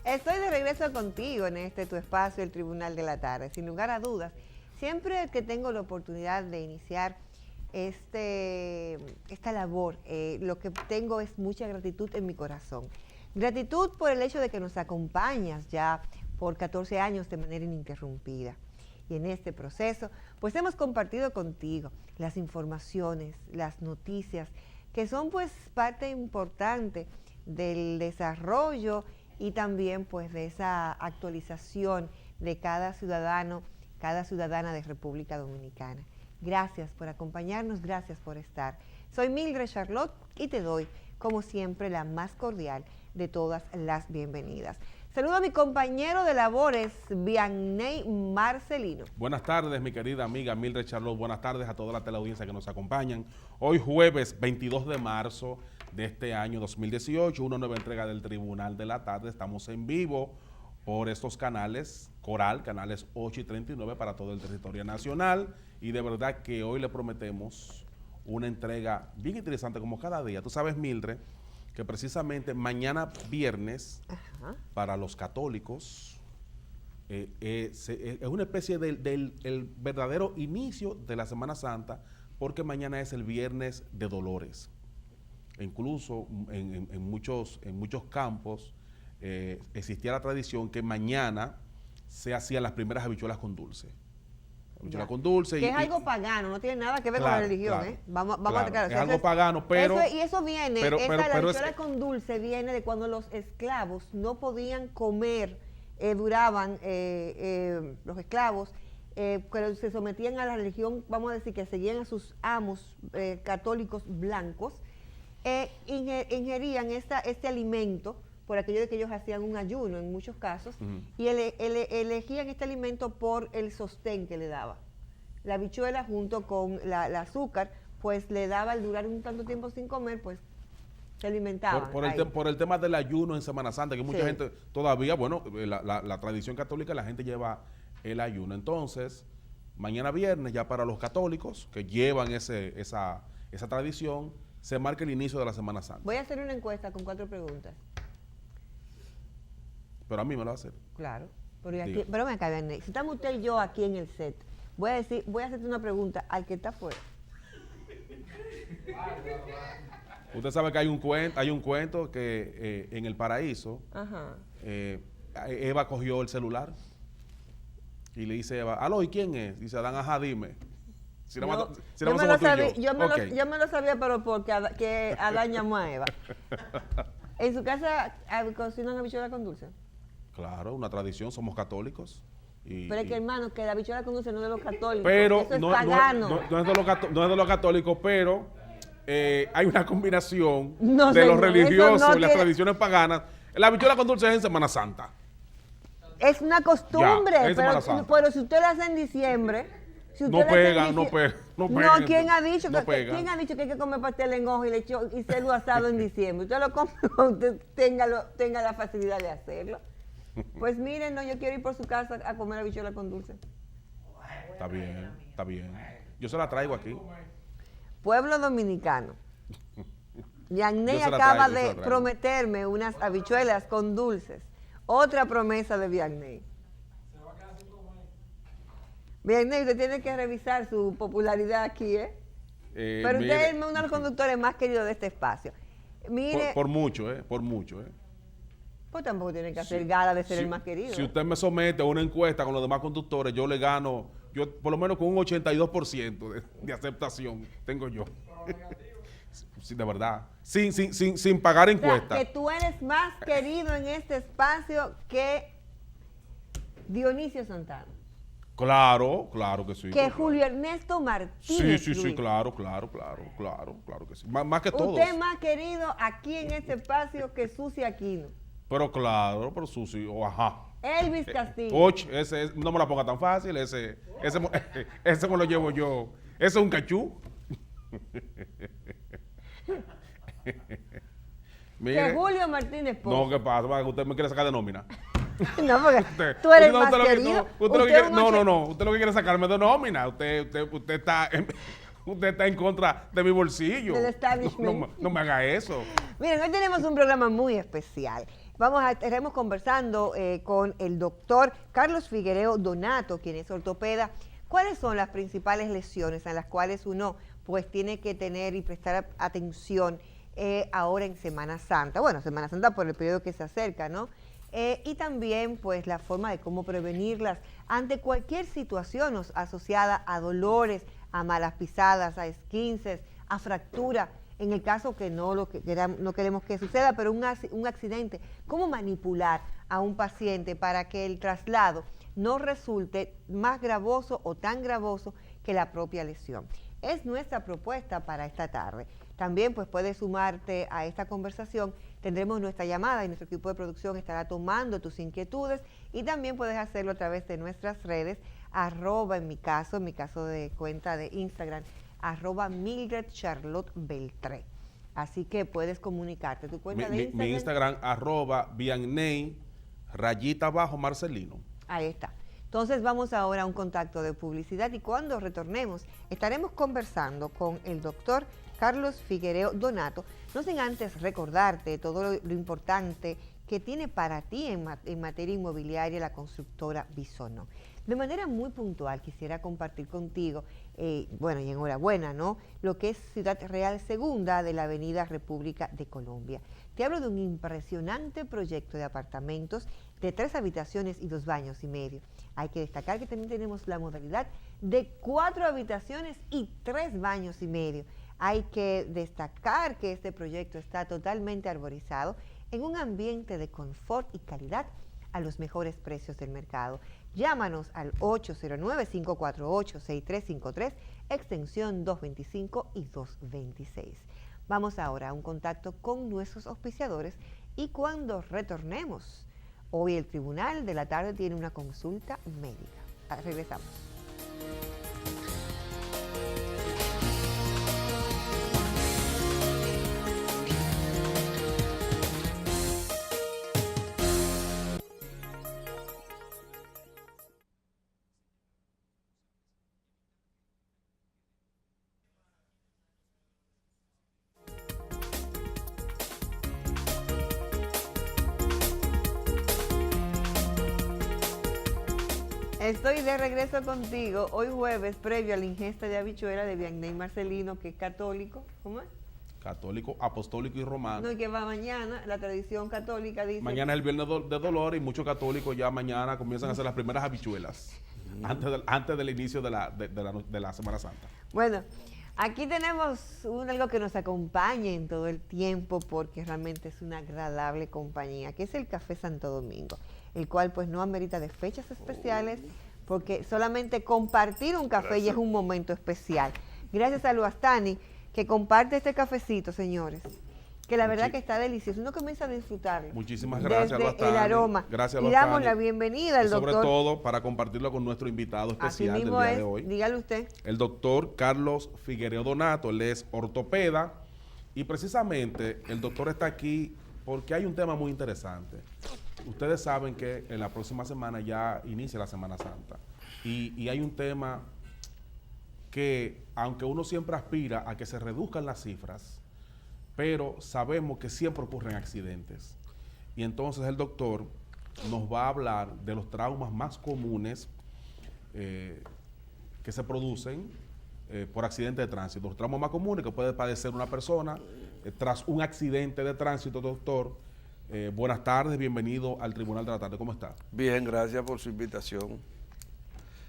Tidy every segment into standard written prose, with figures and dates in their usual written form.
Estoy de regreso contigo en este tu espacio, el Tribunal de la Tarde. Sin lugar a dudas, siempre que tengo la oportunidad de iniciar esta labor, lo que tengo es mucha gratitud en mi corazón. Gratitud por el hecho de que nos acompañas ya por 14 años de manera ininterrumpida. Y en este proceso, pues hemos compartido contigo las informaciones, las noticias, que son pues parte importante del desarrollo y también pues de esa actualización de cada ciudadano, cada ciudadana de República Dominicana. Gracias por acompañarnos, gracias por estar. Soy Mildred Charlotte y te doy, como siempre, la más cordial de todas las bienvenidas. Saludo a mi compañero de labores, Vianney Marcelino. Buenas tardes, mi querida amiga Mildred Charlotte. Buenas tardes a toda la teleaudiencia que nos acompañan. Hoy jueves 22 de marzo de este año 2018, una nueva entrega del Tribunal de la Tarde. Estamos en vivo por estos canales Coral, canales 8 y 39 para todo el territorio nacional. Y de verdad que hoy le prometemos una entrega bien interesante como cada día. Tú sabes, Mildred, que precisamente mañana viernes, para los católicos, es una especie del verdadero inicio de la Semana Santa, porque mañana es el Viernes de Dolores. E incluso en muchos campos existía la tradición que mañana se hacían las primeras habichuelas con dulce. Habichuelas con dulce. Que es algo pagano, no tiene nada que ver con la religión, claro, Vamos claro, a aclarar. Es algo pagano, pero... y eso viene, la habichuela con dulce viene de cuando los esclavos no podían comer, duraban los esclavos, pero se sometían a la religión, vamos a decir, que seguían a sus amos católicos blancos, ingerían este alimento por aquello de que ellos hacían un ayuno en muchos casos, y elegían este alimento por el sostén que le daba. La habichuela junto con la azúcar, pues le daba al durar un tanto tiempo sin comer, pues se alimentaban. Por el tema del ayuno en Semana Santa, que mucha gente todavía, bueno, la tradición católica, la gente lleva el ayuno. Entonces, mañana viernes, ya para los católicos que llevan esa tradición, se marca el inicio de la Semana Santa. Voy a hacer una encuesta con 4 preguntas. Pero a mí me lo va a hacer. Claro. Pero me acaba de... Si estamos usted y yo aquí en el set, voy a hacerte una pregunta al que está afuera. Usted sabe que hay un cuento que en el paraíso, Eva cogió el celular y le dice a Eva, aló, ¿y quién es? Dice Adán, ajá, dime. Yo me lo sabía, pero porque Adán llamó a Eva. ¿En su casa cocinan habichuela con dulce? Claro, una tradición, somos católicos. Pero es que, hermano, que la habichuela con dulce no es de los católicos, pero eso es pagano. No es de los católicos, pero hay una combinación de los religiosos y las tradiciones paganas. La habichuela con dulce es en Semana Santa. Es una costumbre, pero si usted la hace en diciembre... No pega. ¿Quién ha dicho que hay que comer pastel en hoja y cerdo asado en diciembre? Usted lo come cuando usted tenga la facilidad de hacerlo. Pues miren, yo quiero ir por su casa a comer habichuela con dulce. Está bien. Yo se la traigo aquí. Pueblo dominicano. Vianney acaba de prometerme unas habichuelas con dulces. Otra promesa de Vianney. Vianney, usted tiene que revisar su popularidad aquí, pero usted es uno de los conductores más queridos de este espacio. Mire, por mucho. Pues tampoco tiene que hacer gala de ser el más querido. Si usted me somete a una encuesta con los demás conductores, yo le gano, por lo menos con un 82% de aceptación tengo yo. Sí, de verdad. Sin pagar encuesta. O sea, que tú eres más querido en este espacio que Dionisio Santana. Claro que sí. Que Julio Ernesto Martínez. Sí, claro que sí. Más que todos. Usted es más querido aquí en este espacio que Susi Aquino. Pero Susi, ajá. Elvis Castillo. No me la ponga tan fácil, ese me lo llevo yo. Ese es un cachú. Mire, que Julio Martínez Pozo. No, ¿qué pasa? ¿Usted me quiere sacar de nómina? No, porque Usted, tú eres usted más lo que- querido. usted lo que quiere- un no, ocho- no, no. Usted lo que quiere es sacarme de nómina. Usted está usted está en contra de mi bolsillo. Del establishment. No me haga eso. Miren, hoy tenemos un programa muy especial. Estaremos conversando con el doctor Carlos Figuereo Donato, quien es ortopeda. ¿Cuáles son las principales lesiones a las cuales uno pues tiene que tener y prestar atención ahora en Semana Santa? Bueno, Semana Santa por el periodo que se acerca, ¿no? Y también pues la forma de cómo prevenirlas ante cualquier situación asociada a dolores, a malas pisadas, a esguinces, a fractura, en el caso que no queremos que suceda, pero un accidente. ¿Cómo manipular a un paciente para que el traslado no resulte más gravoso o tan gravoso que la propia lesión? Es nuestra propuesta para esta tarde. También pues puedes sumarte a esta conversación. Tendremos nuestra llamada y nuestro equipo de producción estará tomando tus inquietudes y también puedes hacerlo a través de nuestras redes, en mi caso de cuenta de Instagram, @Mildred Charlotte Beltré. Así que puedes comunicarte. Tu cuenta de Instagram. Mi Instagram, @Vianney, _Marcelino. Ahí está. Entonces vamos ahora a un contacto de publicidad y cuando retornemos estaremos conversando con el doctor Carlos Figuereo Donato, no sin antes recordarte todo lo importante que tiene para ti en materia inmobiliaria la constructora Bisono. De manera muy puntual quisiera compartir contigo, y enhorabuena, ¿no? Lo que es Ciudad Real Segunda de la Avenida República de Colombia. Te hablo de un impresionante proyecto de apartamentos de 3 habitaciones y 2 baños y medio. Hay que destacar que también tenemos la modalidad de 4 habitaciones y 3 baños y medio. Hay que destacar que este proyecto está totalmente arborizado en un ambiente de confort y calidad a los mejores precios del mercado. Llámanos al 809-548-6353, extensión 225 y 226. Vamos ahora a un contacto con nuestros auspiciadores y cuando retornemos, hoy el Tribunal de la Tarde tiene una consulta médica. Regresamos. Estoy de regreso contigo hoy jueves, previo a la ingesta de habichuela de Vianney Marcelino, que es católico. ¿Cómo es? Católico, apostólico y romano. No, y que va mañana, la tradición católica dice... Mañana es el viernes de dolor y muchos católicos ya mañana comienzan a hacer las primeras habichuelas, antes del inicio de la Semana Santa. Bueno, aquí tenemos algo que nos acompaña en todo el tiempo porque realmente es una agradable compañía, que es el Café Santo Domingo, el cual pues no amerita de fechas especiales porque solamente compartir un café ya es un momento especial. Gracias a Luastani que comparte este cafecito, señores, que la verdad que está delicioso. Uno comienza a disfrutarlo. Muchísimas gracias, desde Luastani. el aroma. Gracias, y damos la bienvenida al sobre doctor. todo para compartirlo con nuestro invitado especial Así del mismo día es, de hoy. dígale usted. El doctor Carlos Figuereo Donato, él es ortopeda y precisamente el doctor está aquí porque hay un tema muy interesante. Ustedes saben que en la próxima semana ya inicia la Semana Santa y hay un tema que, aunque uno siempre aspira a que se reduzcan las cifras, pero sabemos que siempre ocurren accidentes. Y entonces el doctor nos va a hablar de los traumas más comunes que se producen por accidente de tránsito. Los traumas más comunes que puede padecer una persona tras un accidente de tránsito, doctor. Buenas tardes, bienvenido al Tribunal de la Tarde. ¿Cómo está? Bien, gracias por su invitación.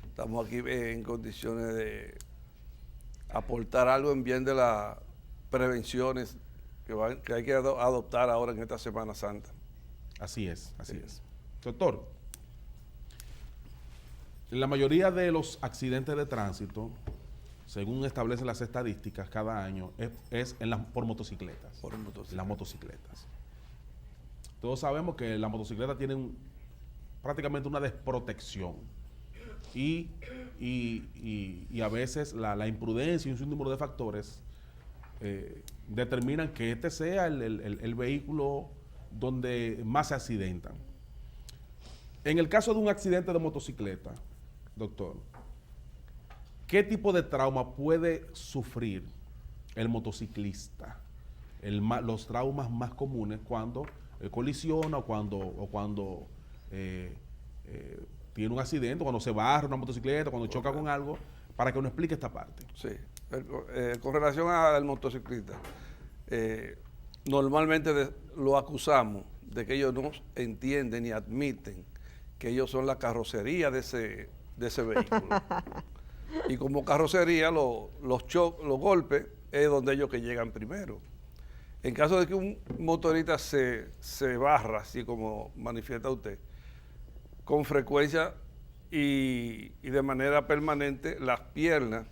Estamos aquí en condiciones de aportar algo en bien de las prevenciones que hay que adoptar ahora en esta Semana Santa. Así es, así es. Doctor, la mayoría de los accidentes de tránsito, según establecen las estadísticas cada año, es por motocicletas. Por motocicletas. Las motocicletas. Todos sabemos que la motocicleta tiene prácticamente una desprotección y a veces la imprudencia y un sinnúmero de factores determinan que este sea el vehículo donde más se accidentan. En el caso de un accidente de motocicleta, doctor, ¿qué tipo de trauma puede sufrir el motociclista? Los traumas más comunes cuando colisiona o cuando tiene un accidente, cuando se barra una motocicleta, cuando choca con algo, para que nos explique esta parte. Sí, con relación al motociclista, normalmente lo acusamos de que ellos no entienden ni admiten que ellos son la carrocería de ese vehículo. Y como carrocería, los golpes es donde ellos que llegan primero. En caso de que un motorista se barra, así como manifiesta usted, con frecuencia y de manera permanente, las piernas,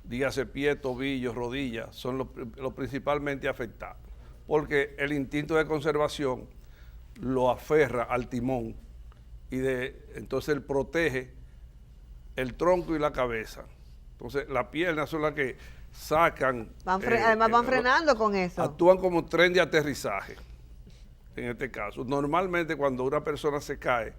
dígase pie, tobillos, rodillas, son los principalmente afectados. Porque el instinto de conservación lo aferra al timón y entonces él protege el tronco y la cabeza. Entonces las piernas son las que sacan. Además van frenando con eso. Actúan como tren de aterrizaje, en este caso. Normalmente cuando una persona se cae,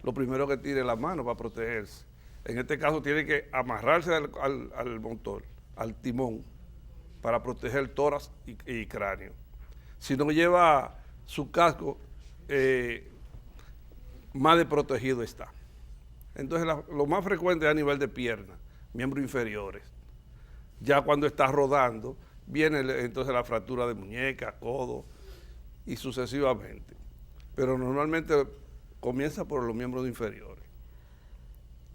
lo primero que tira es la mano para protegerse. En este caso tiene que amarrarse al motor, al timón, para proteger el tórax y cráneo. Si no lleva su casco, más desprotegido está. Entonces lo más frecuente es a nivel de pierna, miembros inferiores. Ya cuando está rodando, viene entonces la fractura de muñeca, codo y sucesivamente. Pero normalmente comienza por los miembros inferiores.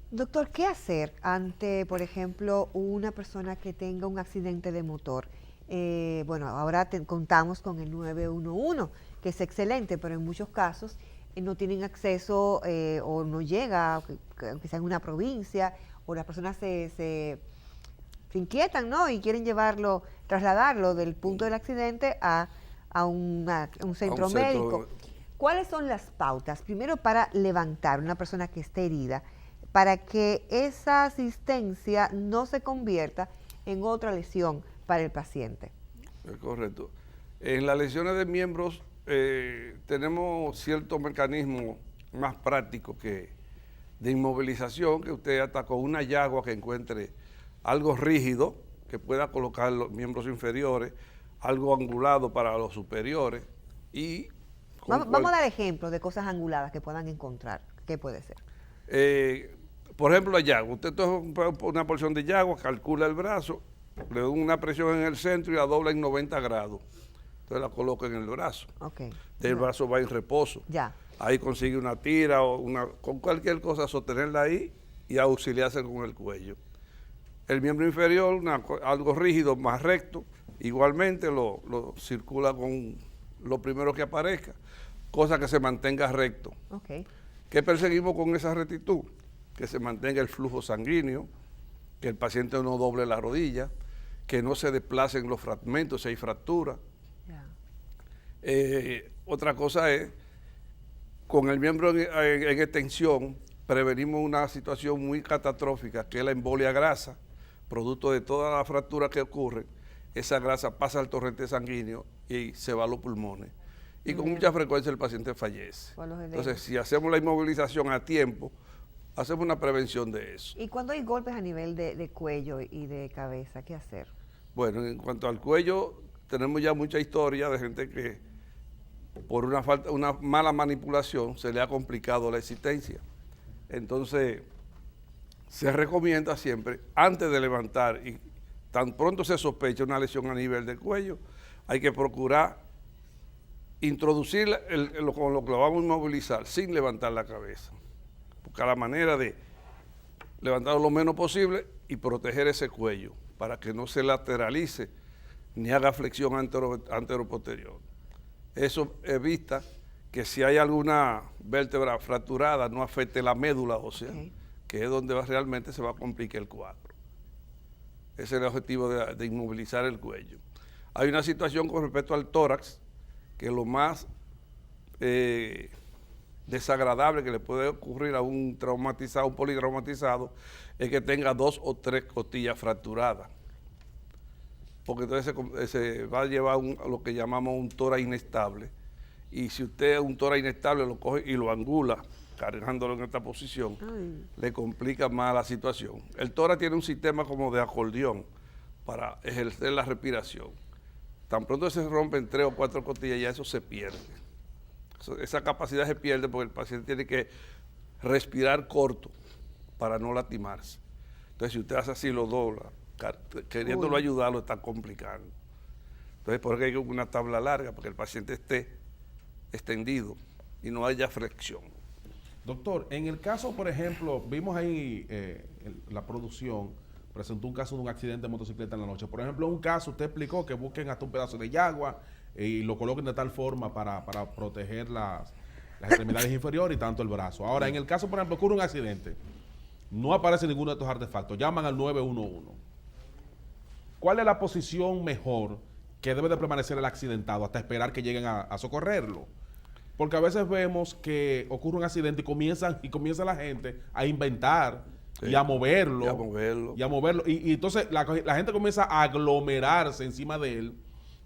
Doctor, ¿qué hacer ante, por ejemplo, una persona que tenga un accidente de motor? Bueno, ahora contamos con el 911, que es excelente, pero en muchos casos no tienen acceso o no llega, aunque sea en una provincia, o las personas se inquietan, ¿no? Y quieren trasladarlo del punto del accidente a un centro médico. ¿Cuáles son las pautas? Primero, para levantar una persona que esté herida, para que esa asistencia no se convierta en otra lesión para el paciente. Es correcto. En las lesiones de miembros tenemos ciertos mecanismos más prácticos que de inmovilización, que usted hasta con una yagua que encuentre algo rígido, que pueda colocar los miembros inferiores, algo angulado para los superiores y... Vamos a dar ejemplos de cosas anguladas que puedan encontrar. ¿Qué puede ser? Por ejemplo, la yagua. Usted toma una porción de yagua, calcula el brazo, le da una presión en el centro y la dobla en 90 grados. Entonces la coloca en el brazo. Okay. El brazo va en reposo. Ya. Ahí consigue una tira o con cualquier cosa, sostenerla ahí y auxiliarse con el cuello. El miembro inferior, algo rígido, más recto, igualmente lo circula con lo primero que aparezca, cosa que se mantenga recto. Okay. ¿Qué perseguimos con esa rectitud? Que se mantenga el flujo sanguíneo, que el paciente no doble la rodilla, que no se desplacen los fragmentos si hay fractura. Yeah. Otra cosa es, con el miembro en extensión, prevenimos una situación muy catastrófica, que es la embolia grasa, producto de toda la fractura que ocurre. Esa grasa pasa al torrente sanguíneo y se va a los pulmones. Y con mucha frecuencia el paciente fallece. Entonces, si hacemos la inmovilización a tiempo, hacemos una prevención de eso. ¿Y cuando hay golpes a nivel de cuello y de cabeza, qué hacer? Bueno, en cuanto al cuello, tenemos ya mucha historia de gente que por una mala manipulación se le ha complicado la existencia. Entonces, se recomienda siempre, antes de levantar y tan pronto se sospecha una lesión a nivel del cuello, hay que procurar introducir con lo que lo vamos a inmovilizar sin levantar la cabeza. Buscar la manera de levantarlo lo menos posible y proteger ese cuello para que no se lateralice ni haga flexión antero-posterior. Eso evita que si hay alguna vértebra fracturada no afecte la médula ósea, que es donde realmente se va a complicar el cuadro. Ese es el objetivo de inmovilizar el cuello. Hay una situación con respecto al tórax, que lo más desagradable que le puede ocurrir a un traumatizado, un politraumatizado, es que tenga 2 o 3 costillas fracturadas. Porque entonces se va a llevar lo que llamamos un tórax inestable y si usted es un tórax inestable, lo coge y lo angula, cargándolo en esta posición, le complica más la situación. El tórax tiene un sistema como de acordeón para ejercer la respiración. Tan pronto se rompen 3 o 4 costillas, ya eso se pierde. Esa capacidad se pierde porque el paciente tiene que respirar corto para no lastimarse. Entonces, si usted hace así, lo dobla, queriéndolo ayudar, lo está complicando. Entonces, por eso hay una tabla larga, porque el paciente esté extendido y no haya flexión. Doctor, en el caso, por ejemplo, vimos ahí la producción, presentó un caso de un accidente de motocicleta en la noche. Por ejemplo, en un caso, usted explicó que busquen hasta un pedazo de yagua y lo coloquen de tal forma para proteger las extremidades inferiores y tanto el brazo. Ahora, en el caso, por ejemplo, ocurre un accidente, no aparece ninguno de estos artefactos, llaman al 911. ¿Cuál es la posición mejor que debe de permanecer el accidentado hasta esperar que lleguen a socorrerlo? Porque a veces vemos que ocurre un accidente y comienza la gente a inventar y a moverlo. Y entonces la gente comienza a aglomerarse encima de él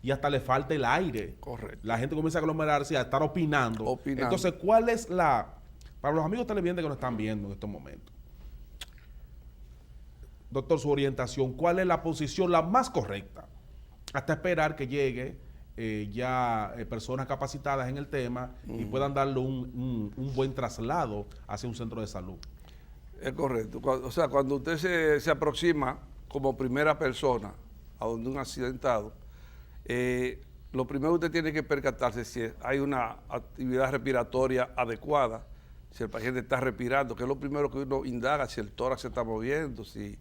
y hasta le falta el aire. Correcto. La gente comienza a aglomerarse y a estar opinando. Entonces, ¿cuál es para los amigos televidentes que nos están viendo en estos momentos? Doctor, su orientación, ¿cuál es la posición la más correcta? Hasta esperar que llegue personas capacitadas en el tema y puedan darle un buen traslado hacia un centro de salud. Es correcto. O sea, cuando usted se aproxima como primera persona a donde un accidentado, lo primero que usted tiene que percatarse si hay una actividad respiratoria adecuada, si el paciente está respirando, que es lo primero que uno indaga, si el tórax se está moviendo, si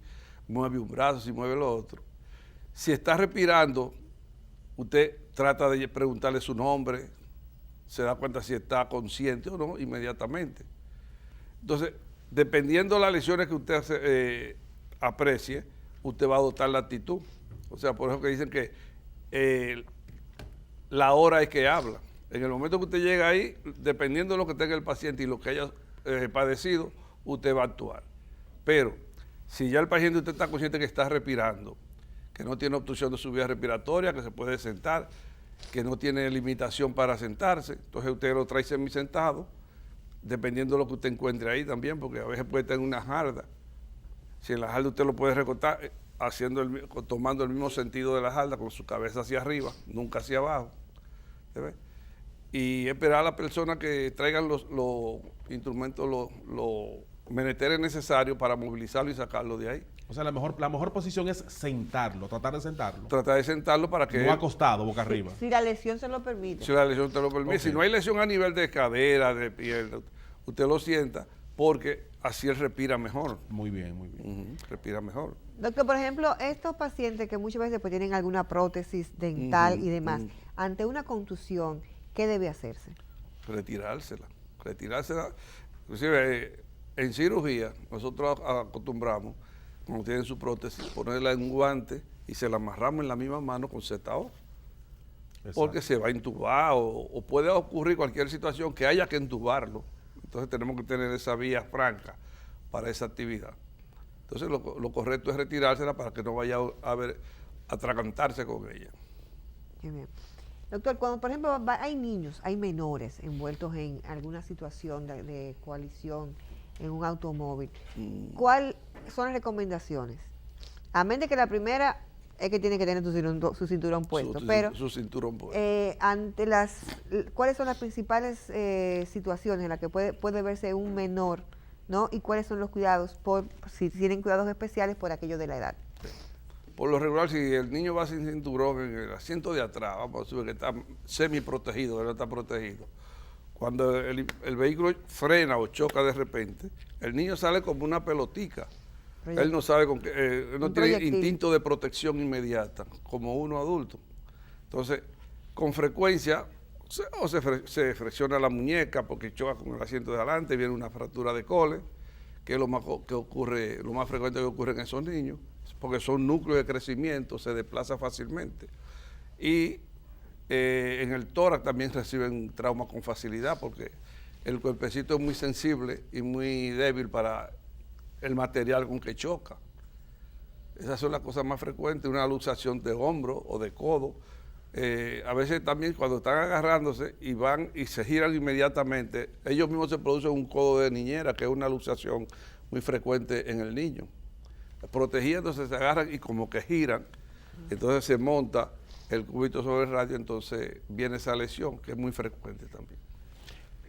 mueve un brazo, si mueve el otro. Si está respirando, usted trata de preguntarle su nombre, se da cuenta si está consciente o no inmediatamente. Entonces, dependiendo de las lesiones que usted aprecie, usted va a adoptar la actitud. O sea, por eso que dicen que la hora es que habla. En el momento que usted llega ahí, dependiendo de lo que tenga el paciente y lo que haya padecido, usted va a actuar. Pero si ya el paciente usted está consciente que está respirando, que no tiene obstrucción de su vía respiratoria, que se puede sentar, que no tiene limitación para sentarse, entonces usted lo trae semisentado, dependiendo de lo que usted encuentre ahí también, porque a veces puede tener una jarda. Si en la jarda usted lo puede recortar, tomando el mismo sentido de la jarda, con su cabeza hacia arriba, nunca hacia abajo. ¿Se y esperar a la persona que traigan los instrumentos, los menesteres necesarios para movilizarlo y sacarlo de ahí. O sea, la mejor posición es sentarlo, tratar de sentarlo. Tratar de sentarlo para que... No acostado, boca arriba. Si la lesión se lo permite. Si la lesión te lo permite. Okay. Si no hay lesión a nivel de cadera, de piel, usted lo sienta porque así él respira mejor. Muy bien, muy bien. Respira mejor. Doctor, por ejemplo, estos pacientes que muchas veces pues, tienen alguna prótesis dental y demás, ante una contusión, ¿qué debe hacerse? Retirársela. Inclusive, en cirugía, nosotros acostumbramos, cuando tienen su prótesis, ponerla en un guante y se la amarramos en la misma mano con ZO. Porque se va a intubar o puede ocurrir cualquier situación que haya que entubarlo. Entonces tenemos que tener esa vía franca para esa actividad. Entonces lo correcto es retirársela para que no vaya a atragantarse con ella. Qué bien. Doctor, cuando por ejemplo hay niños, hay menores envueltos en alguna situación de coalición en un automóvil, ¿cuáles son las recomendaciones? Amén de que la primera es que tiene que tener su cinturón puesto, pero su cinturón puesto. ¿Cuáles son las principales situaciones en las que puede verse un menor, ¿no? Y cuáles son los cuidados, si tienen cuidados especiales por aquello de la edad? Por lo regular, si el niño va sin cinturón en el asiento de atrás, vamos a decir que está semi protegido, que no está protegido. Cuando el vehículo frena o choca de repente, el niño sale como una pelotica. Él no sabe con qué, no tiene instinto de protección inmediata, como uno adulto. Entonces, con frecuencia, se flexiona la muñeca porque choca con el asiento de adelante, viene una fractura de cole, que es lo más frecuente que ocurre en esos niños, porque son núcleos de crecimiento, se desplaza fácilmente. Y en el tórax también reciben traumas con facilidad porque el cuerpecito es muy sensible y muy débil para el material con que choca. Esas son las cosas más frecuentes, una luxación de hombro o de codo, A veces también cuando están agarrándose y van y se giran inmediatamente, ellos mismos se producen un codo de niñera, que es una luxación muy frecuente en el niño. Protegiéndose se agarran y como que giran, entonces se monta el cubito sobre el radio, entonces viene esa lesión, que es muy frecuente también.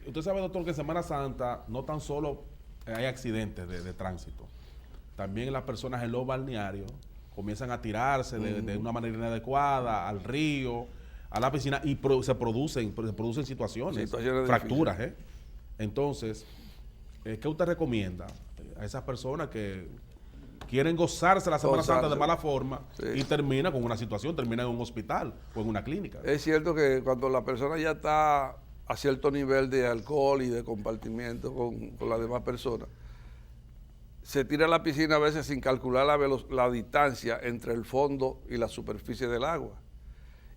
Usted sabe, doctor, que en Semana Santa no tan solo hay accidentes de tránsito, también las personas en los balnearios comienzan a tirarse de una manera inadecuada al río, a la piscina, y se producen situaciones fracturas. Entonces, ¿qué usted recomienda a esas personas que quieren gozarse la Semana Santa de mala forma y termina con una situación, termina en un hospital o en una clínica? Es cierto que cuando la persona ya está a cierto nivel de alcohol y de compartimiento con las demás personas, se tira a la piscina a veces sin calcular la distancia entre el fondo y la superficie del agua.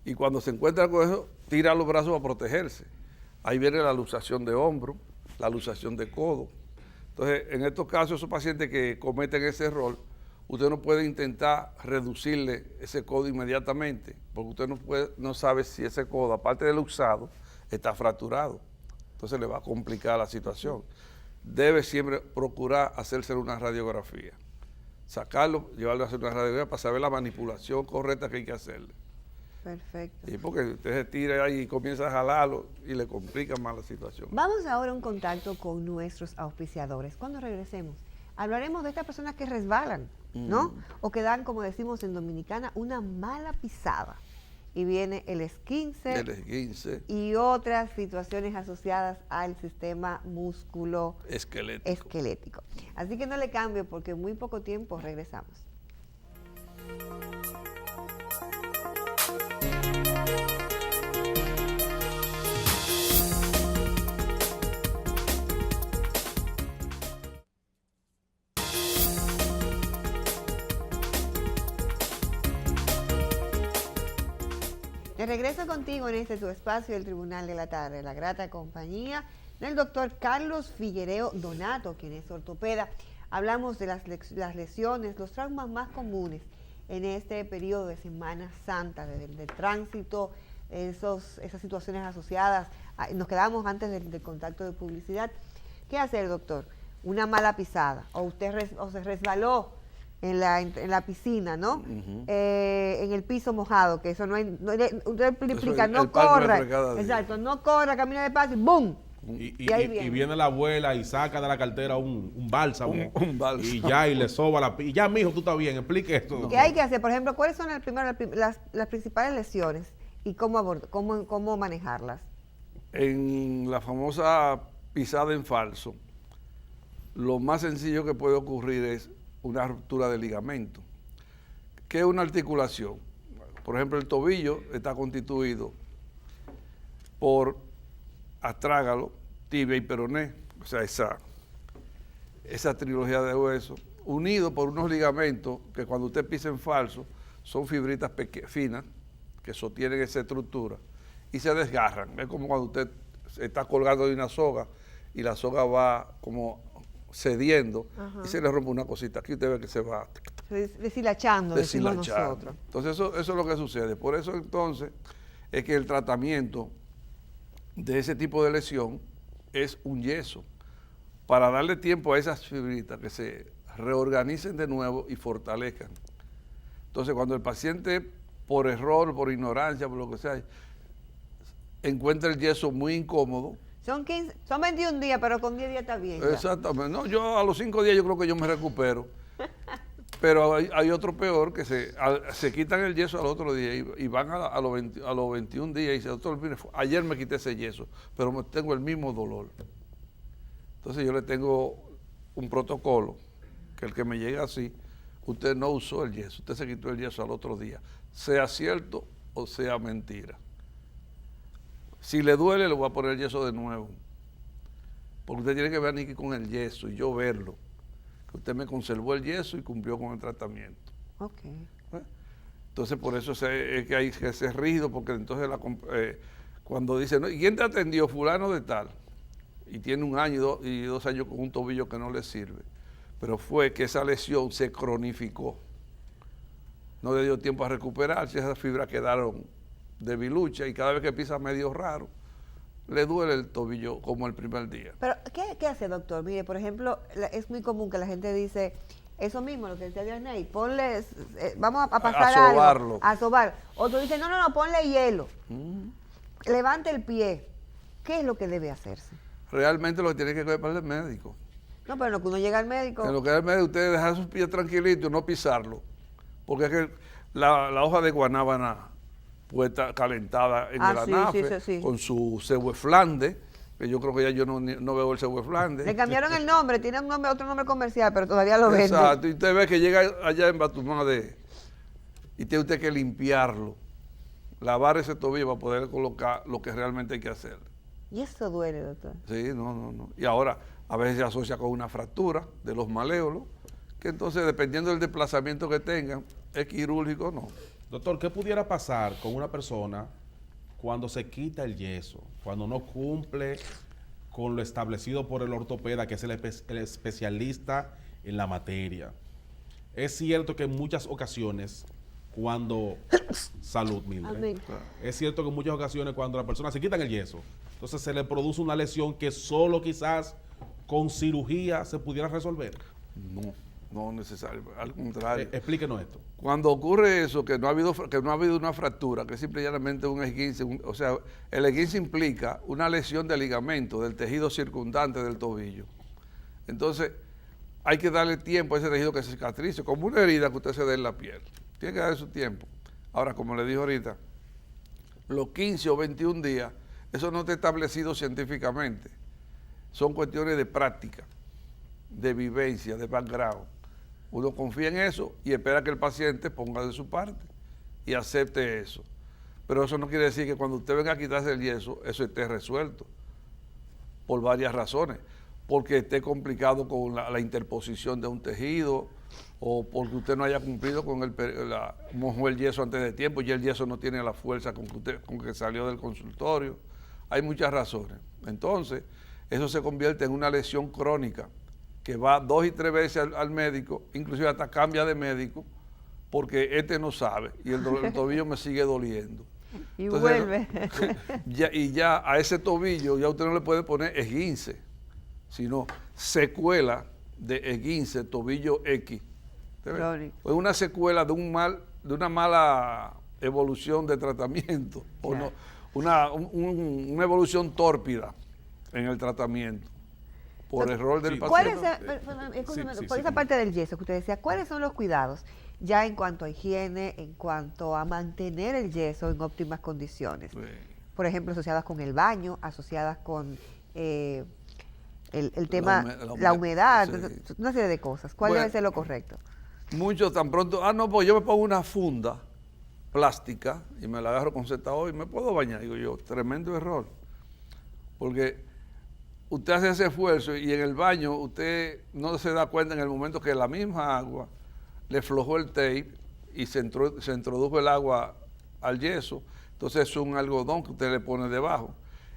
Y cuando se encuentra con eso, tira los brazos a protegerse. Ahí viene la luxación de hombro, la luxación de codo. Entonces, en estos casos, esos pacientes que cometen ese error, usted no puede intentar reducirle ese codo inmediatamente, porque usted no sabe si ese codo, aparte de luxado, está fracturado. Entonces le va a complicar la situación. Debe siempre procurar hacerse una radiografía. Sacarlo, llevarlo a hacer una radiografía para saber la manipulación correcta que hay que hacerle. Perfecto. Y porque usted se tira ahí y comienza a jalarlo y le complica más la situación. Vamos ahora a un contacto con nuestros auspiciadores. Cuando regresemos, hablaremos de estas personas que resbalan, ¿no? O que dan, como decimos en Dominicana, una mala pisada. Y viene el esguince y otras situaciones asociadas al sistema músculo esquelético. Así que no le cambio porque en muy poco tiempo regresamos. De regreso contigo en este tu espacio, el Tribunal de la Tarde, la grata compañía del doctor Carlos Figuereo Donato, quien es ortopeda. Hablamos de las lesiones, los traumas más comunes en este periodo de Semana Santa, del tránsito, esas situaciones asociadas. Nos quedamos antes del contacto de publicidad. ¿Qué hacer, doctor? Una mala pisada, o usted se resbaló en la piscina, ¿no? En el piso mojado, que eso no hay, usted explica, no corra, exacto, no corra, camina despacio, ¡bum! Y viene la abuela y saca de la cartera un bálsamo, y ya, y le soba y ya, mijo, tú estás bien, explique esto. ¿Qué hay que hacer? Por ejemplo, ¿cuáles son las principales lesiones y cómo manejarlas? En la famosa pisada en falso, lo más sencillo que puede ocurrir es una ruptura de ligamento. ¿Qué es una articulación? Por ejemplo, el tobillo está constituido por astrágalo, tibia y peroné, o sea, esa trilogía de huesos, unido por unos ligamentos que cuando usted pisa en falso, son fibritas finas que sostienen esa estructura y se desgarran. Es como cuando usted está colgando de una soga y la soga va como cediendo y se le rompe una cosita. Aquí usted ve que se va deshilachando, decimos nosotros. Entonces eso es lo que sucede. Por eso entonces es que el tratamiento de ese tipo de lesión es un yeso, para darle tiempo a esas fibritas que se reorganicen de nuevo y fortalezcan. Entonces cuando el paciente, por error, por ignorancia, por lo que sea, encuentra el yeso muy incómodo. Son 21 días, pero con 10 días está bien. Ya. Exactamente. No, yo a los 5 días yo creo que yo me recupero. Pero hay otro peor, que se quitan el yeso al otro día y van a los 21 días y dicen, doctor, mire, ayer me quité ese yeso, pero tengo el mismo dolor. Entonces yo le tengo un protocolo, que el que me llega así, usted no usó el yeso, usted se quitó el yeso al otro día, sea cierto o sea mentira. Si le duele, le voy a poner el yeso de nuevo. Porque usted tiene que ver aquí con el yeso y yo verlo. Que usted me conservó el yeso y cumplió con el tratamiento. Ok. Entonces, por eso es que hay que ser rígido, porque entonces cuando dice, ¿no? ¿Y quién te atendió? Fulano de tal. Y tiene 1 año y 2 años con un tobillo que no le sirve. Pero fue que esa lesión se cronificó. No le dio tiempo a recuperarse, esas fibras quedaron debilucha y cada vez que pisa medio raro, le duele el tobillo como el primer día. Pero, ¿qué hace, doctor? Mire, por ejemplo, es muy común que la gente dice, eso mismo, lo que decía Dianey, ponle, vamos a pasar A sobarlo. algo, a sobar. Otro dice, no, ponle hielo. Levante el pie. ¿Qué es lo que debe hacerse? Realmente lo que tiene que ver para el médico. No, pero en lo que uno llega al médico. En lo que es el médico, usted dejar sus pies tranquilitos y no pisarlo. Porque es que la hoja de guanábana puesta calentada en el anafe, sí. con su cebueflande, que yo creo que ya yo no veo el cebueflande. Le cambiaron el nombre, tiene un nombre, otro nombre comercial, pero todavía lo venden. Exacto, y usted ve que llega allá en Batumade y tiene usted que limpiarlo, lavar ese tobillo para poder colocar lo que realmente hay que hacer. Y eso duele, doctor. Sí, no. Y ahora, a veces se asocia con una fractura de los maléolos, que entonces, dependiendo del desplazamiento que tengan, es quirúrgico o no. Doctor, ¿qué pudiera pasar con una persona cuando se quita el yeso, cuando no cumple con lo establecido por el ortopeda, que es el especialista en la materia? Es cierto que en muchas ocasiones, cuando... Salud, Mildred. Amén. Es cierto que en muchas ocasiones, cuando la persona se quitan el yeso, entonces se le produce una lesión que solo quizás con cirugía se pudiera resolver. No necesario, al contrario. Explíquenos esto. Cuando ocurre eso, que no ha habido una fractura, que es simplemente un esguince, o sea, el esguince implica una lesión de ligamento, del tejido circundante del tobillo. Entonces, hay que darle tiempo a ese tejido que se cicatrice, como una herida que usted se dé en la piel. Tiene que darle su tiempo. Ahora, como le dije ahorita, los 15 o 21 días, eso no está establecido científicamente. Son cuestiones de práctica, de vivencia, de background. Uno confía en eso y espera que el paciente ponga de su parte y acepte eso. Pero eso no quiere decir que cuando usted venga a quitarse el yeso, eso esté resuelto. Por varias razones. Porque esté complicado con la interposición de un tejido, o porque usted no haya cumplido con mojó el yeso antes de tiempo y el yeso no tiene la fuerza con que salió del consultorio. Hay muchas razones. Entonces, eso se convierte en una lesión crónica que va 2 y 3 veces al médico, inclusive hasta cambia de médico, porque este no sabe y el tobillo me sigue doliendo. Y Entonces, vuelve. Ya a ese tobillo ya usted no le puede poner esguince, sino secuela de esguince, tobillo X. Es una secuela de una mala evolución de tratamiento, o no, una evolución tórpida en el tratamiento. Por error del paciente. Por esa parte del yeso que usted decía, ¿cuáles son los cuidados ya en cuanto a higiene, en cuanto a mantener el yeso en óptimas condiciones? Sí. Por ejemplo, asociadas con el baño, asociadas con el tema, la humedad, sí. Una serie de cosas. ¿Cuál debe ser lo correcto? Muchos tan pronto, pues yo me pongo una funda plástica y me la agarro con ZO y me puedo bañar. Digo yo, tremendo error. Porque usted hace ese esfuerzo y en el baño usted no se da cuenta en el momento que la misma agua le flojó el tape y se introdujo el agua al yeso. Entonces es un algodón que usted le pone debajo.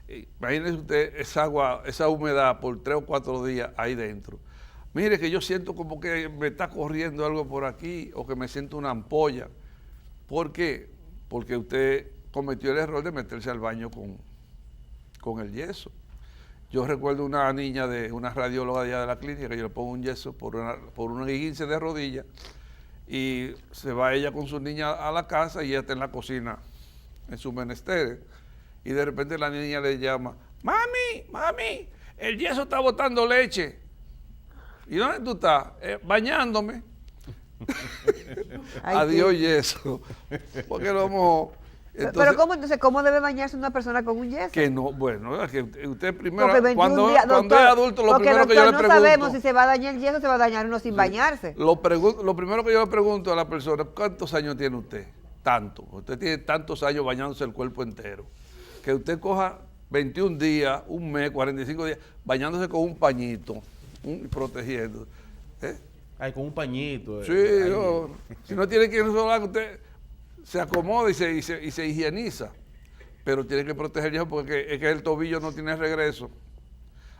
Imagínese usted esa agua, esa humedad por 3 o 4 días ahí dentro. Mire que yo siento como que me está corriendo algo por aquí o que me siento una ampolla. ¿Por qué? Porque usted cometió el error de meterse al baño con el yeso. Yo recuerdo una niña una radióloga allá de la clínica que yo le pongo un yeso por un esguince de rodilla y se va ella con su niña a la casa y ella está en la cocina en sus menesteres y de repente la niña le llama, mami, el yeso está botando leche. ¿Y dónde tú estás? Bañándome. Adiós yeso. Porque lo mojó. Entonces, pero ¿cómo debe bañarse una persona con un yeso? Que no, bueno, es que usted primero, Porque cuando es adulto, lo porque primero que yo le pregunto... no sabemos si se va a dañar el yeso o se va a dañar uno sin bañarse. Lo primero que yo le pregunto a la persona, ¿cuántos años tiene usted? Tanto. Usted tiene tantos años bañándose el cuerpo entero. Que usted coja 21 días, un mes, 45 días, bañándose con un pañito, protegiendo. Ay, con un pañito. Sí, no, si no tiene que ir a usted se acomoda y se higieniza, pero tiene que proteger el yeso porque es que el tobillo no tiene regreso.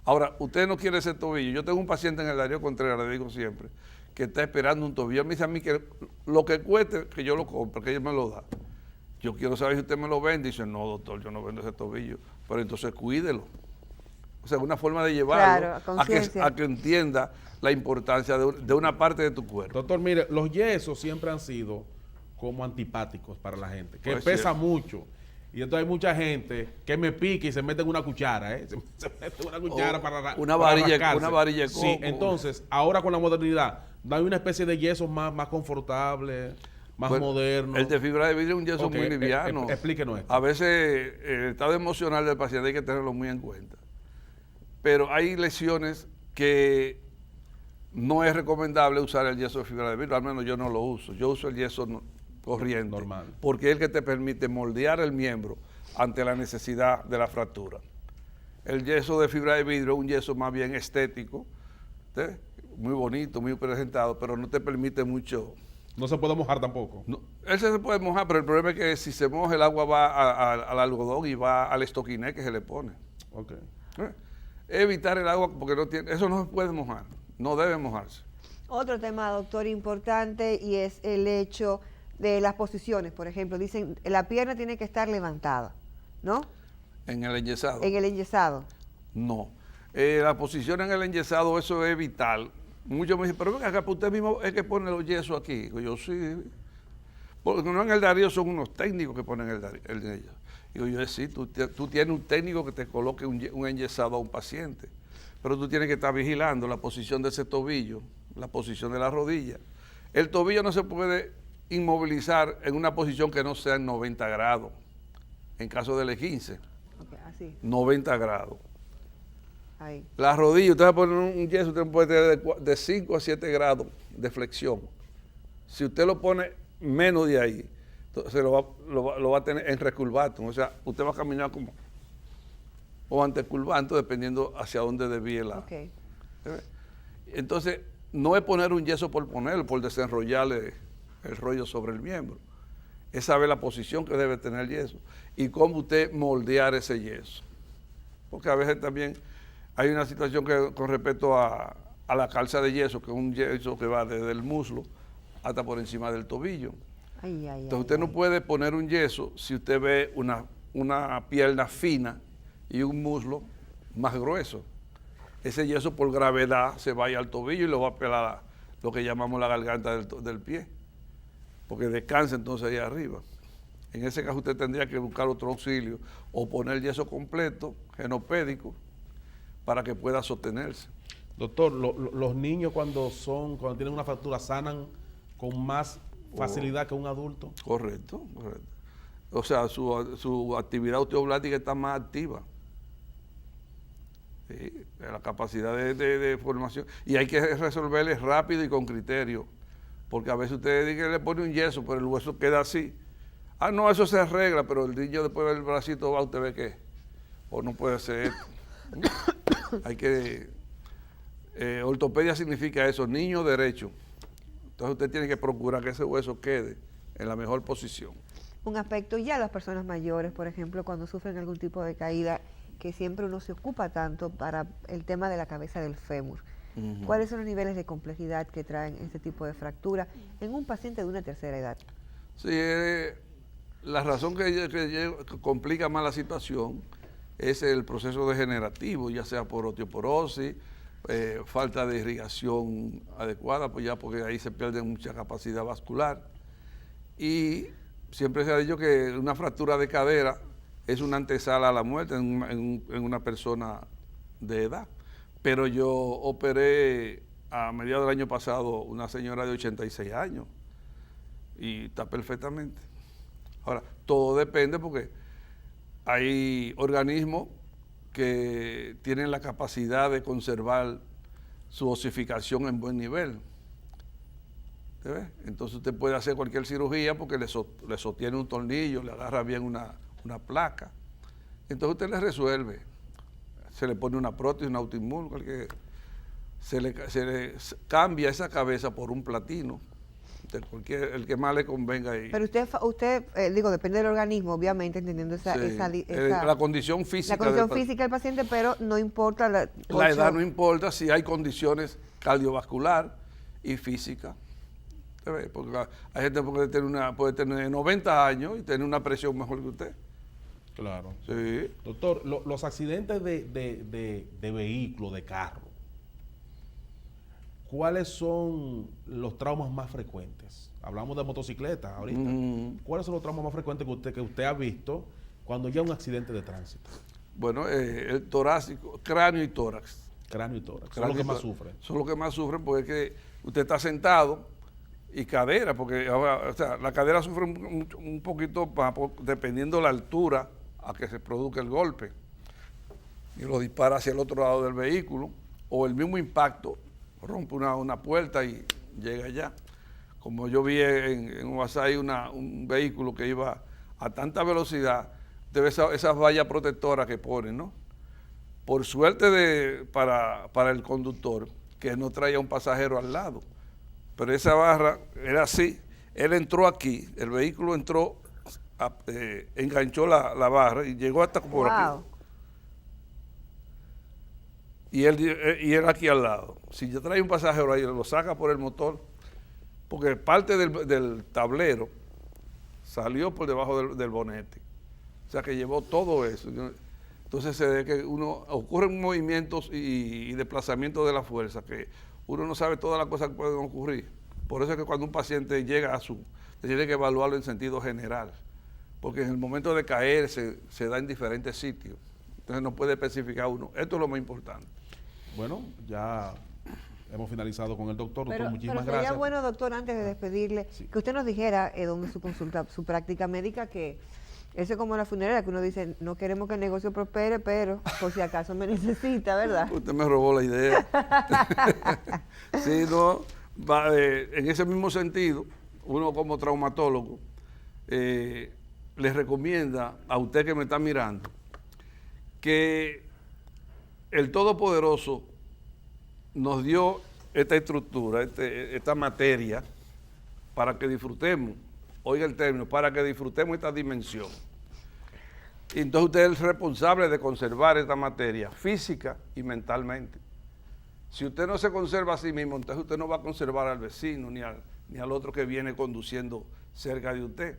Ahora, usted no quiere ese tobillo. Yo tengo un paciente en el Darío Contreras, le digo siempre, que está esperando un tobillo. Él me dice a mí que lo que cueste, que yo lo compre, que ella me lo da. yo quiero saber si usted me lo vende. Y dice, no, doctor, yo no vendo ese tobillo. Pero entonces cuídelo. O sea, una forma de llevarlo claro, a que entienda la importancia de una parte de tu cuerpo. Doctor, mire, los yesos siempre han sido como antipáticos para la gente, que Pues pesa sí. mucho. Y entonces hay mucha gente que me pica y se mete en una cuchara, ¿eh? Se mete una cuchara una para varilla, rascarse. una varilla de Sí, coco. entonces, ahora con la modernidad, hay una especie de yeso más confortable, más Bueno, moderno. El de fibra de vidrio es un yeso Ok, muy liviano. explíquenos esto. A veces el estado emocional del paciente hay que tenerlo muy en cuenta. Pero hay lesiones que no es recomendable usar el yeso de fibra de vidrio, al menos yo no lo uso. Yo uso el yeso corriente, Normal. porque es el que te permite moldear el miembro ante la necesidad de la fractura. El yeso de fibra de vidrio es un yeso más bien estético, ¿sí? Muy bonito, muy presentado, pero no te permite mucho. No se puede mojar tampoco. No, él se puede mojar, pero el problema es que si se moja el agua va al algodón y va al estoquiné que se le pone. Ok. Evitar el agua porque eso no se puede mojar, no debe mojarse. Otro tema, doctor, importante, y es el hecho de las posiciones. Por ejemplo, dicen, la pierna tiene que estar levantada, ¿no? En el enyesado. En el enyesado. No. La posición en el enyesado, eso es vital. Muchos me dicen, pero venga acá, pues usted mismo es que pone los yesos aquí. Digo, yo sí. Porque no en el Darío son unos técnicos que ponen el yeso. Digo yo, sí, tú tienes un técnico que te coloque un enyesado a un paciente, pero tú tienes que estar vigilando la posición de ese tobillo, la posición de la rodilla. El tobillo no se puede inmovilizar en una posición que no sea en 90 grados, en caso del E15, Okay, así, 90 grados. ahí. La rodilla, usted va a poner un yeso, usted puede tener de 5 a 7 grados de flexión. Si usted lo pone menos de ahí, entonces lo va a tener en recurvatum. O sea, usted va a caminar como o antecurvanto, dependiendo hacia dónde desvíe la. Okay. Entonces, no es poner un yeso por ponerlo, por desenrollarle el rollo sobre el miembro. Es saber la posición que debe tener el yeso y cómo usted moldear ese yeso. Porque a veces también hay una situación que con respecto a la calza de yeso, que es un yeso que va desde el muslo hasta por encima del tobillo. Ay, ay, Entonces usted no puede poner un yeso si usted ve una pierna fina y un muslo más grueso. Ese yeso por gravedad se va a ir al tobillo y lo va a pelar lo que llamamos la garganta del pie, porque descansa entonces ahí arriba. En ese caso usted tendría que buscar otro auxilio o poner yeso completo, genopédico, para que pueda sostenerse. Doctor, los niños cuando tienen una fractura sanan con más facilidad que un adulto. Correcto, correcto. O sea, su actividad osteoblástica está más activa. Sí, la capacidad de formación. Y hay que resolverles rápido y con criterio. Porque a veces usted dice que le pone un yeso, pero el hueso queda así. Ah, no, eso se arregla, pero el niño después del bracito va, usted ve que, o no puede ser esto. Hay que. Ortopedia significa eso, niño derecho. Entonces usted tiene que procurar que ese hueso quede en la mejor posición. Un aspecto, ya las personas mayores, por ejemplo, cuando sufren algún tipo de caída, que siempre uno se ocupa tanto para el tema de la cabeza del fémur. ¿Cuáles son los niveles de complejidad que traen este tipo de fractura en un paciente de una tercera edad? Sí, la razón que complica más la situación es el proceso degenerativo, ya sea por osteoporosis, falta de irrigación adecuada, pues ya porque ahí se pierde mucha capacidad vascular. Y siempre se ha dicho que una fractura de cadera es una antesala a la muerte en una persona de edad. Pero yo operé a mediados del año pasado una señora de 86 años y está perfectamente. Ahora, todo depende porque hay organismos que tienen la capacidad de conservar su osificación en buen nivel. ¿Te ves? Entonces usted puede hacer cualquier cirugía porque le sostiene un tornillo, le agarra bien una placa. Entonces usted le resuelve. Se le pone una prótesis, un autimul, se le cambia esa cabeza por un platino, el que más le convenga ahí. Pero usted depende del organismo, obviamente, entendiendo Sí, esa la condición física. la condición física del paciente, pero no importa la edad, no importa si hay condiciones cardiovascular y física ¿Se ve? Porque hay gente que puede tener 90 años y tener una presión mejor que usted. Claro. Sí. Doctor, los accidentes de vehículo, de carro, ¿cuáles son los traumas más frecuentes? Hablamos de motocicleta ahorita. ¿Cuáles son los traumas más frecuentes que usted ha visto cuando ya un accidente de tránsito? Bueno, el torácico, cráneo y tórax. Cráneo y tórax. Son los que más sufren. Son los que más sufren porque es que usted está sentado y cadera, porque ahora, o sea, la cadera sufre un poquito más dependiendo de la altura a que se produzca el golpe. Y lo dispara hacia el otro lado del vehículo, o el mismo impacto rompe una puerta y llega allá. Como yo vi en Guasay un vehículo que iba a tanta velocidad, de esas vallas protectoras que ponen, ¿no? Por suerte para el conductor, que no traía un pasajero al lado. Pero esa barra era así. Él entró aquí, el vehículo entró, enganchó la barra y llegó hasta por aquí. Y él aquí al lado. Si yo trae un pasajero ahí, lo saca por el motor, porque parte del tablero salió por debajo del bonete. O sea que llevó todo eso. Entonces se ve que ocurren movimientos y desplazamientos de la fuerza que uno no sabe todas las cosas que pueden ocurrir. Por eso es que cuando un paciente llega se tiene que evaluarlo en sentido general. Porque en el momento de caer se da en diferentes sitios. Entonces no puede especificar uno. Esto es lo más importante. Bueno, ya hemos finalizado con el doctor. Doctor, muchísimas sería gracias. Bueno, doctor, antes de despedirle, que usted nos dijera dónde su consulta, su práctica médica, que eso es como la funeraria, que uno dice, no queremos que el negocio prospere, pero por si acaso me necesita, ¿verdad? Usted me robó la idea. Sí, no, en ese mismo sentido, uno como traumatólogo le recomienda a usted que me está mirando que el Todopoderoso nos dio esta estructura, esta materia, para que disfrutemos, oiga el término, para que disfrutemos esta dimensión. Y entonces usted es el responsable de conservar esta materia física y mentalmente. Si usted no se conserva a sí mismo, entonces usted no va a conservar al vecino ni al otro que viene conduciendo cerca de usted.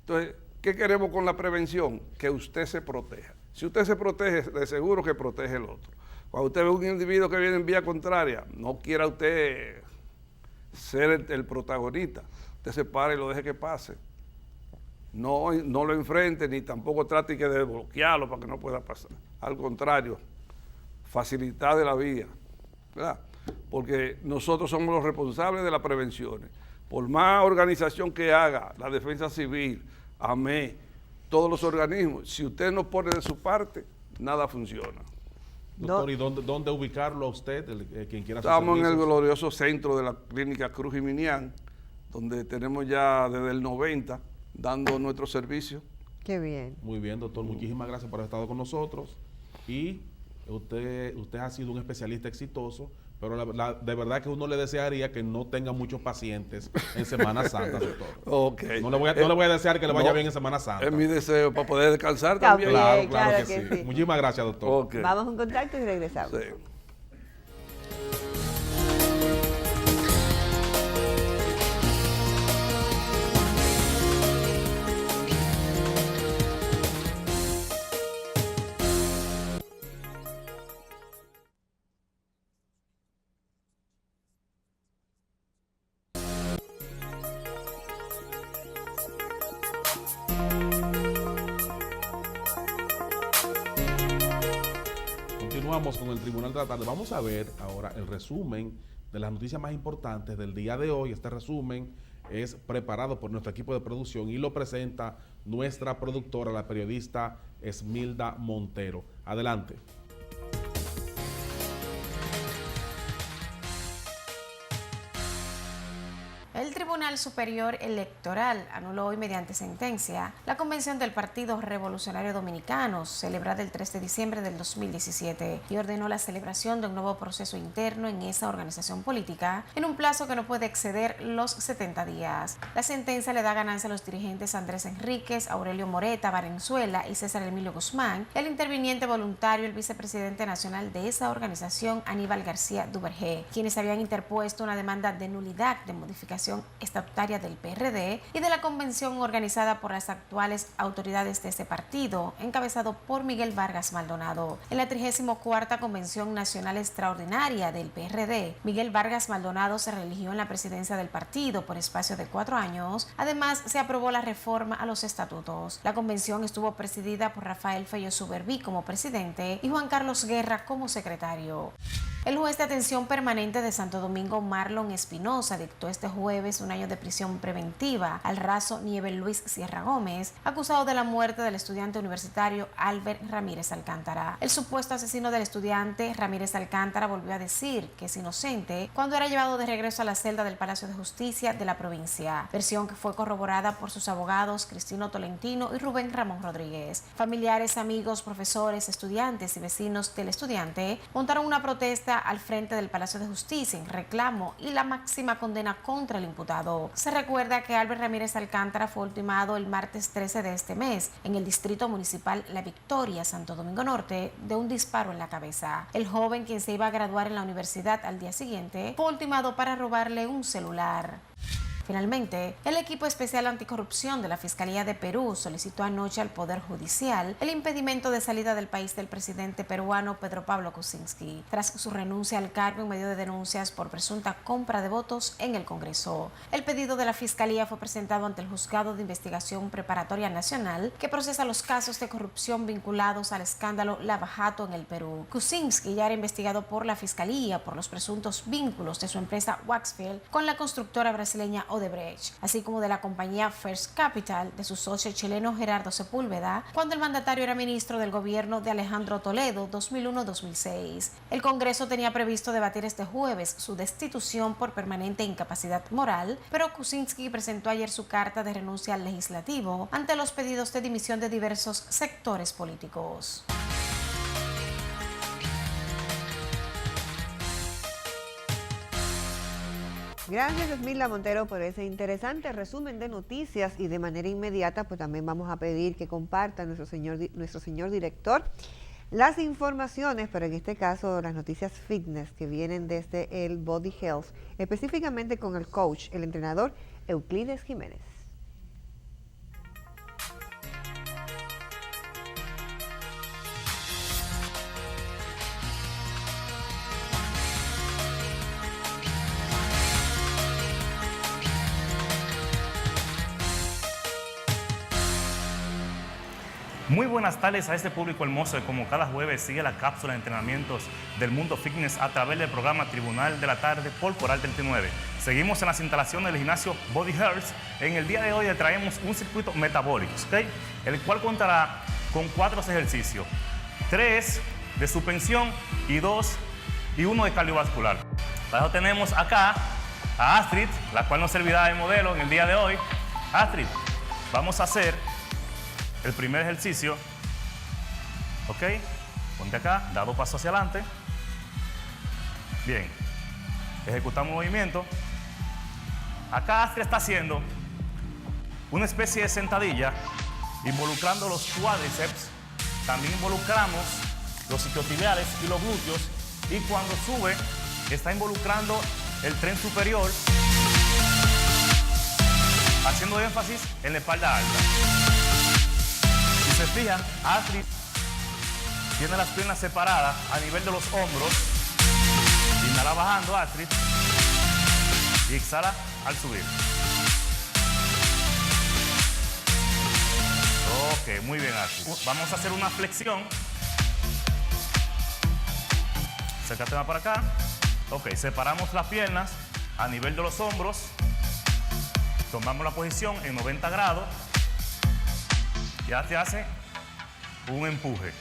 Entonces, ¿qué queremos con la prevención? Que usted se proteja. Si usted se protege, de seguro que protege el otro. Cuando usted ve un individuo que viene en vía contraria, no quiera usted ser el protagonista. Usted se para y lo deje que pase. No lo enfrente ni tampoco trate de bloquearlo para que no pueda pasar. Al contrario, facilitar de la vía, ¿verdad? Porque nosotros somos los responsables de las prevenciones. Por más organización que haga la defensa civil, AME, todos los organismos, si usted no pone de su parte, nada funciona. Doctor, ¿y dónde ubicarlo a usted, quien quiera? Estamos en el glorioso centro de la clínica Cruz y Minián, donde tenemos ya desde el 90 dando nuestro servicio. Qué bien. Muy bien, doctor. Muchísimas gracias por haber estado con nosotros. Y usted ha sido un especialista exitoso, pero de verdad que uno le desearía que no tenga muchos pacientes en Semana Santa, doctor. Okay. No le voy a desear que le vaya bien en Semana Santa. Es mi deseo para poder descansar Está también. bien. Claro que sí. Muchísimas gracias, doctor. Okay. Vamos a un contacto y regresamos. Sí. Continuamos con el Tribunal de la Tarde. Vamos a ver ahora el resumen de las noticias más importantes del día de hoy. Este resumen es preparado por nuestro equipo de producción y lo presenta nuestra productora, la periodista Esmilda Montero. Adelante. El Tribunal Superior Electoral anuló hoy mediante sentencia la convención del Partido Revolucionario Dominicano, celebrada el 3 de diciembre del 2017, y ordenó la celebración de un nuevo proceso interno en esa organización política en un plazo que no puede exceder los 70 días. La sentencia le da ganancia a los dirigentes Andrés Enríquez, Aurelio Moreta, Valenzuela y César Emilio Guzmán, y al interviniente voluntario, el vicepresidente nacional de esa organización, Aníbal García Duvergé, quienes habían interpuesto una demanda de nulidad de modificación estatutaria del PRD y de la convención organizada por las actuales autoridades de este partido, encabezado por Miguel Vargas Maldonado. En la 34ª Convención Nacional Extraordinaria del PRD, Miguel Vargas Maldonado se reeligió en la presidencia del partido por espacio de 4 años. Además, se aprobó la reforma a los estatutos. La convención estuvo presidida por Rafael Fello Suberví como presidente y Juan Carlos Guerra como secretario. El juez de atención permanente de Santo Domingo, Marlon Espinosa, dictó este jueves 1 año de prisión preventiva al raso Nieves Luis Sierra Gómez, acusado de la muerte del estudiante universitario Albert Ramírez Alcántara. El supuesto asesino del estudiante Ramírez Alcántara volvió a decir que es inocente cuando era llevado de regreso a la celda del Palacio de Justicia de la provincia, versión que fue corroborada por sus abogados Cristino Tolentino y Rubén Ramón Rodríguez. Familiares, amigos, profesores, estudiantes y vecinos del estudiante montaron una protesta al frente del Palacio de Justicia en reclamo y la máxima condena contra el imputado. Se recuerda que Albert Ramírez Alcántara fue ultimado el martes 13 de este mes en el Distrito Municipal La Victoria, Santo Domingo Norte, de un disparo en la cabeza. El joven, quien se iba a graduar en la universidad al día siguiente, fue ultimado para robarle un celular. Finalmente, el equipo especial anticorrupción de la Fiscalía de Perú solicitó anoche al Poder Judicial el impedimento de salida del país del presidente peruano Pedro Pablo Kuczynski, tras su renuncia al cargo en medio de denuncias por presunta compra de votos en el Congreso. El pedido de la Fiscalía fue presentado ante el Juzgado de Investigación Preparatoria Nacional, que procesa los casos de corrupción vinculados al escándalo Lava Jato en el Perú. Kuczynski ya era investigado por la Fiscalía por los presuntos vínculos de su empresa Waxfield con la constructora brasileña Odebrecht, así como de la compañía First Capital de su socio chileno Gerardo Sepúlveda, cuando el mandatario era ministro del gobierno de Alejandro Toledo 2001-2006. El Congreso tenía previsto debatir este jueves su destitución por permanente incapacidad moral, pero Kuczynski presentó ayer su carta de renuncia al legislativo ante los pedidos de dimisión de diversos sectores políticos. Gracias, Esmila Montero, por ese interesante resumen de noticias, y de manera inmediata pues también vamos a pedir que comparta nuestro señor director las informaciones, pero en este caso las noticias fitness que vienen desde el Body Health, específicamente con el coach, el entrenador Euclides Jiménez. Muy buenas tardes a este público hermoso que como cada jueves sigue la cápsula de entrenamientos del mundo fitness a través del programa Tribunal de la Tarde por Coral 39. Seguimos en las instalaciones del gimnasio Body Health. En el día de hoy le traemos un circuito metabólico, ¿okay? El cual contará con 4 ejercicios, 3 de suspensión y 1 de cardiovascular. Para eso tenemos acá a Astrid, la cual nos servirá de modelo en el día de hoy. Astrid, vamos a hacer el primer ejercicio, ok, ponte acá, da 2 pasos hacia adelante, bien, ejecutamos movimiento. Acá Astrid está haciendo una especie de sentadilla, involucrando los cuádriceps, también involucramos los isquiotibiales y los glúteos, y cuando sube, está involucrando el tren superior, haciendo énfasis en la espalda alta. Si se fijan, Astrid tiene las piernas separadas a nivel de los hombros. Inhala bajando, Astrid, y exhala al subir. Ok, muy bien, Astrid. Vamos a hacer una flexión. Acércate más para acá. Ok, separamos las piernas a nivel de los hombros. Tomamos la posición en 90 grados. Ya te hace un empuje.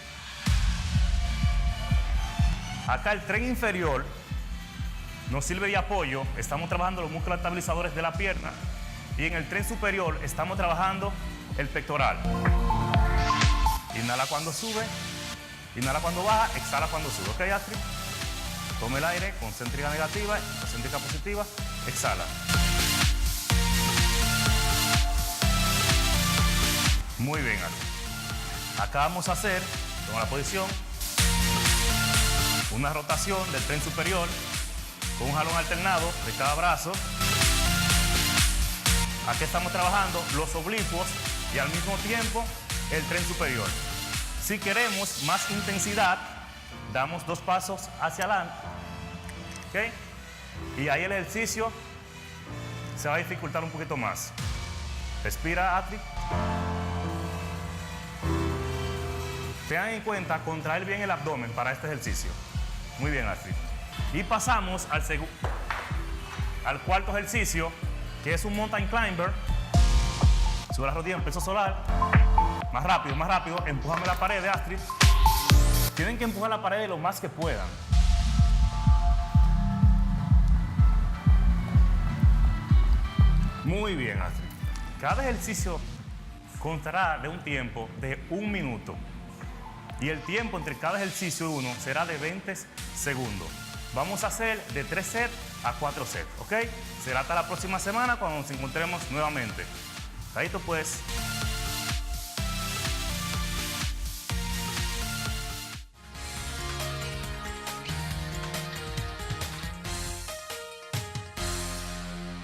Acá el tren inferior nos sirve de apoyo. Estamos trabajando los músculos estabilizadores de la pierna. Y en el tren superior estamos trabajando el pectoral. Inhala cuando sube, inhala cuando baja, exhala cuando sube. Ok, Astrid. Tome el aire, concéntrica negativa, concéntrica positiva, exhala. Muy bien, Astrid. Acá vamos a hacer, con la posición, una rotación del tren superior con un jalón alternado de cada brazo. Aquí estamos trabajando los oblicuos y al mismo tiempo el tren superior. Si queremos más intensidad, damos 2 pasos hacia adelante. ¿Okay? Y ahí el ejercicio se va a dificultar un poquito más. Respira, Astrid. Tengan en cuenta contraer bien el abdomen para este ejercicio. Muy bien, Astrid. Y pasamos al cuarto ejercicio, que es un mountain climber. Sube la rodilla en peso solar. Más rápido. Empújame la pared, Astrid. Tienen que empujar la pared lo más que puedan. Muy bien, Astrid. Cada ejercicio constará de un tiempo de 1 minuto. Y el tiempo entre cada ejercicio uno será de 20 segundos. Vamos a hacer de 3 sets a 4 sets, ¿ok? Será hasta la próxima semana cuando nos encontremos nuevamente. Ahí pues.